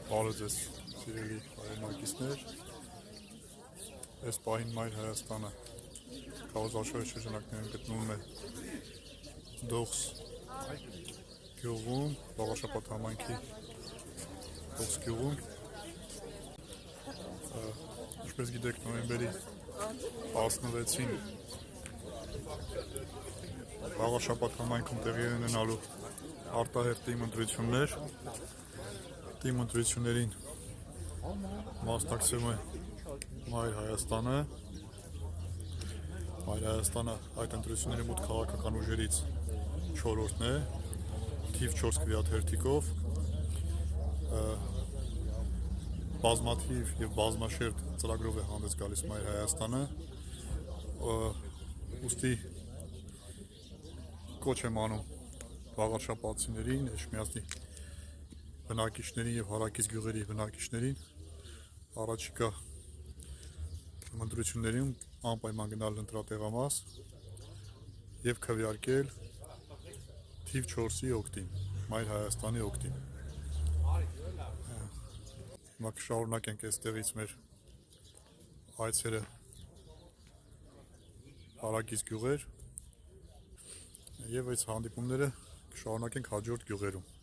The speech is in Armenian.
Բարև ձեզ, սիրելի հայրենակիցներ, այս պահին Մայր Հայաստանը Քավազարշավի շրջանակներում գտնվում է Դողս գյուղում, Վաղարշապատ համայնքի Դողս գյուղում, ինչպես գիտեք նոյեմբերի 16-ին Վաղարշապատ համայնքում տեղի ունենալու արտահերթ թիմ ընտրություններ, թիմ ընտրություններին մասնակցում է Մայր Հայաստանը, այդ ընտրությունների մոտ քաղաքական ուժերից 4-րդն է, թիվ 4 քվեաթերթիկով, բազմաթիվ և բազմաշերտ ծրագրով է հանդես գալիս Մայր Հայաստանը, ուստի կոչ եմ անում վաղարշապատցիներին, Էջմիածնի բնակիչներին և հարակից գյուղերի բնակիչներին առաջիկա ընտրություններին անպայման գնալ ընտրատեղամաս և քվեարկել թիվ 4-ի օգտին, Մայր Հայաստանի օգտին։ Հիմա կշարունակենք այստեղից մեր այցերը հարակից գյուղեր և այս հանդիպումները կշարունակենք հաջորդ գյուղերում։